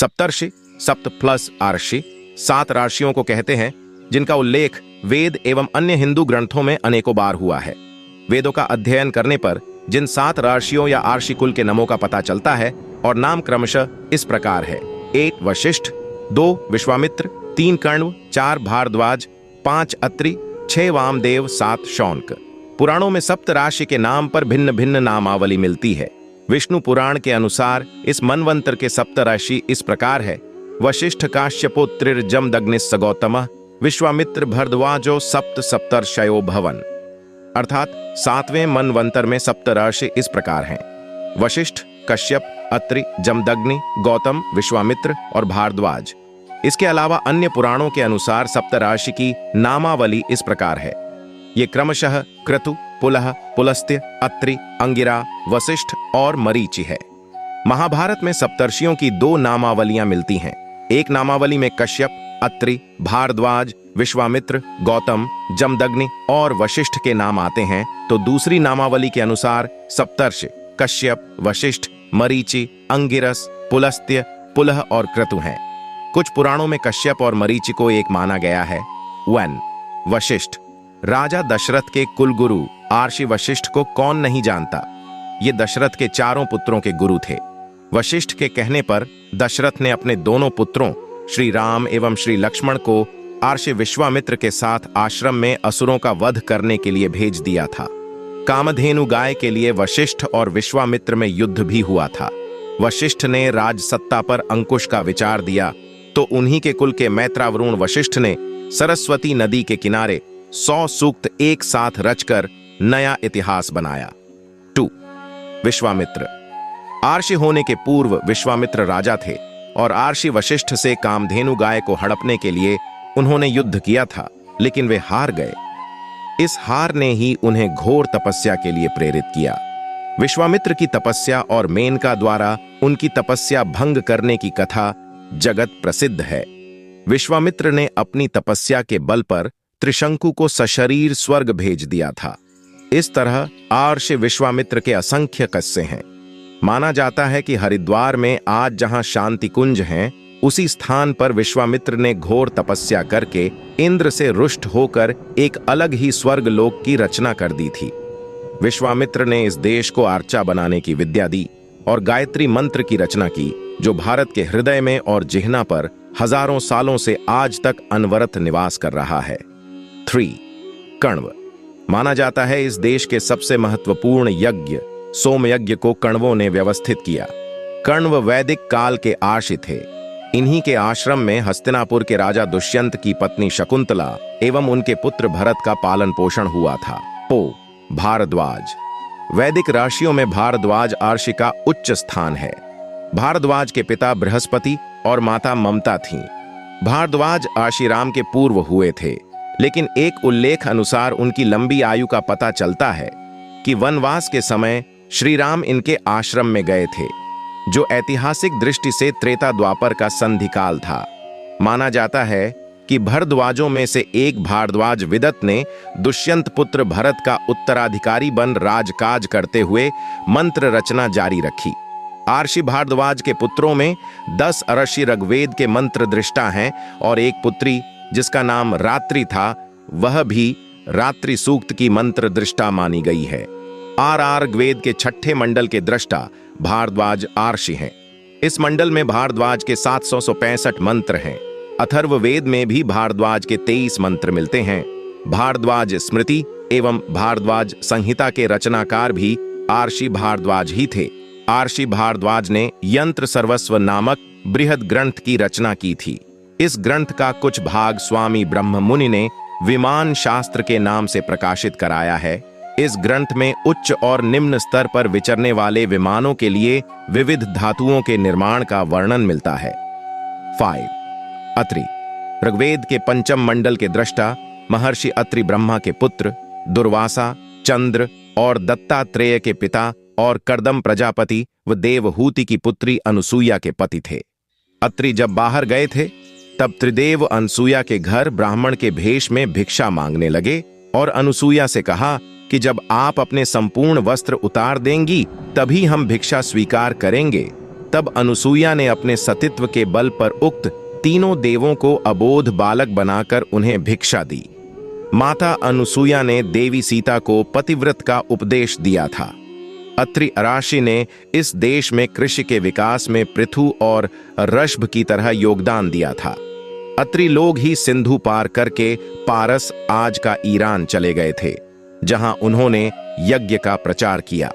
सप्तर्षि, सप्त प्लस आर्षि, 7 राशियों को कहते हैं, जिनका उल्लेख वेद एवं अन्य हिंदू ग्रंथों में अनेकों बार हुआ है। वेदों का अध्ययन करने पर जिन 7 राशियों या आर्षि कुल के नामों का पता चलता है और नाम क्रमशः इस प्रकार है: 1 वशिष्ठ, 2 विश्वामित्र, 3 कण्व, 4 भारद्वाज, 5 अत्रि, 6 वामदेव, 7 शौनक। पुराणों में सप्त राशि के नाम पर भिन्न भिन्न नामावली मिलती है। विष्णु पुराण के अनुसार इस मनवंतर के सप्त राशि इस प्रकार है: वशिष्ठ काश्यपोत्रिर जमदग्निस् गौतमः, विश्वामित्र भरद्वाजो सप्त सप्तर्षयो भवन। अर्थात 7वें मनवंतर में सप्त राशि इस प्रकार हैं: वशिष्ठ, कश्यप, अत्रि, जमदग्नि, गौतम, विश्वामित्र और भारद्वाज। इसके अलावा अन्य पुराणों के अनुसार सप्त राशि की नामावली इस प्रकार है। ये क्रमशः क्रतु, पुलह, पुलस्त्य, अत्रि, अंगिरा, वशिष्ठ और मरीचि है। महाभारत में सप्तर्षियों की 2 नामावलियां मिलती हैं। एक नामावली में कश्यप, अत्रि, भारद्वाज, विश्वामित्र, गौतम, जमदग्नि और वशिष्ठ के नाम आते हैं, तो दूसरी नामावली के अनुसार सप्तर्षि कश्यप, वशिष्ठ, मरीचि, अंगिरस, पुलस्त्य, पुलह और क्रतु हैं। कुछ पुराणों में कश्यप और मरीचि को एक माना गया है। 1 वशिष्ठ। राजा दशरथ के कुलगुरु आर्षि वशिष्ठ को कौन नहीं जानता। ये दशरथ के 4 पुत्रों के गुरु थे। वशिष्ठ के कहने पर दशरथ ने अपने दोनों पुत्रों श्री राम एवं श्री लक्ष्मण को आर्षि विश्वामित्र के साथ आश्रम में असुरों का वध करने के लिए भेज दिया था। कामधेनु गाय के लिए वशिष्ठ और विश्वामित्र में युद्ध भी हुआ था। वशिष्ठ ने राजसत्ता पर अंकुश का विचार दिया, तो उन्हीं के कुल के मैत्रावरुण वशिष्ठ ने सरस्वती नदी के किनारे 100 सूक्त एक साथ रचकर नया इतिहास बनाया। 2 विश्वामित्र। आर्षि होने के पूर्व विश्वामित्र राजा थे और आर्षि वशिष्ठ से कामधेनु गाय को हड़पने के लिए उन्होंने युद्ध किया था, लेकिन वे हार गए। इस हार ने ही उन्हें घोर तपस्या के लिए प्रेरित किया। विश्वामित्र की तपस्या और मेनका द्वारा उनकी तपस्या भंग करने की कथा जगत प्रसिद्ध है। विश्वामित्र ने अपनी तपस्या के बल पर त्रिशंकु को सशरीर स्वर्ग भेज दिया था। इस तरह आर्षि विश्वामित्र के असंख्य किस्से हैं। माना जाता है कि हरिद्वार में आज जहां शांति कुंज हैं, उसी स्थान पर विश्वामित्र ने घोर तपस्या करके इंद्र से रुष्ट होकर एक अलग ही स्वर्ग लोक की रचना कर दी थी। विश्वामित्र ने इस देश को आर्चा बनाने की विद्या दी और गायत्री मंत्र की रचना की, जो भारत के हृदय में और जिह्ना पर हजारों सालों से आज तक अनवरत निवास कर रहा है। 3 कण्व। माना जाता है इस देश के सबसे महत्वपूर्ण यज्ञ सोमयज्ञ को कण्वों ने व्यवस्थित किया। कण्व वैदिक काल के आर्षि थे। इन्हीं के आश्रम में हस्तिनापुर के राजा दुष्यंत की पत्नी शकुंतला एवं उनके पुत्र भरत का पालन पोषण हुआ था। भारद्वाज। वैदिक राशियों में भारद्वाज आर्षि का उच्च स्थान है। भारद्वाज के पिता बृहस्पति और माता ममता थीं। भारद्वाज आशीराम के पूर्व हुए थे, लेकिन एक उल्लेख अनुसार उनकी लंबी आयु का पता चलता है कि वनवास के समय श्री राम इनके आश्रम में गए थे, जो ऐतिहासिक दृष्टि से त्रेता द्वापर का संधिकाल था। माना जाता है कि भरद्वाजों में से एक भारद्वाज विदत ने दुष्यंत पुत्र भरत का उत्तराधिकारी बन राजकाज करते हुए मंत्र रचना जारी रखी। आर्षि भारद्वाज के पुत्रों में 10 ऋषि ऋग्वेद के मंत्र दृष्टा हैं और एक पुत्री जिसका नाम रात्रि था, वह भी रात्रि सूक्त की मंत्र दृष्टा मानी गई है। ऋग्वेद के 6ठे मंडल के दृष्टा भारद्वाज आर्षि हैं। इस मंडल में भारद्वाज के 765 मंत्र हैं। अथर्ववेद में भी भारद्वाज के 23 मंत्र मिलते हैं। भारद्वाज स्मृति एवं भारद्वाज संहिता के रचनाकार भी आर्षि भारद्वाज ही थे। आर्षि भारद्वाज ने यंत्र सर्वस्व नामक बृहद ग्रंथ की रचना की थी। इस ग्रंथ का कुछ भाग स्वामी ब्रह्म मुनि ने विमान शास्त्र के नाम से प्रकाशित कराया है। इस ग्रंथ में उच्च और निम्न स्तर पर विचरने वाले विमानों के लिए विविध धातुओं के निर्माण का वर्णन मिलता है। 5 अत्रि। ऋग्वेद के 5म मंडल के दृष्टा महर्षि अत्रि ब्रह्मा के पुत्र, दुर्वासा, चंद्र और दत्तात्रेय के पिता और कर्दम प्रजापति व देवहूति की पुत्री अनुसूया के पति थे। अत्रि जब बाहर गए थे, तब त्रिदेव अनुसूया के घर ब्राह्मण के भेष में भिक्षा मांगने लगे और अनुसूया से कहा कि जब आप अपने संपूर्ण वस्त्र उतार देंगी तभी हम भिक्षा स्वीकार करेंगे। तब अनुसूया ने अपने सतीत्व के बल पर उक्त तीनों देवों को अबोध बालक बनाकर उन्हें भिक्षा दी। माता अनुसूया ने देवी सीता को पतिव्रत का उपदेश दिया था। अत्रि अराशी ने इस देश में कृषि के विकास में पृथु और रश्भ की तरह योगदान दिया था। अत्रि लोग ही सिंधु पार करके पारस, आज का ईरान, चले गए थे, जहां उन्होंने यज्ञ का प्रचार किया।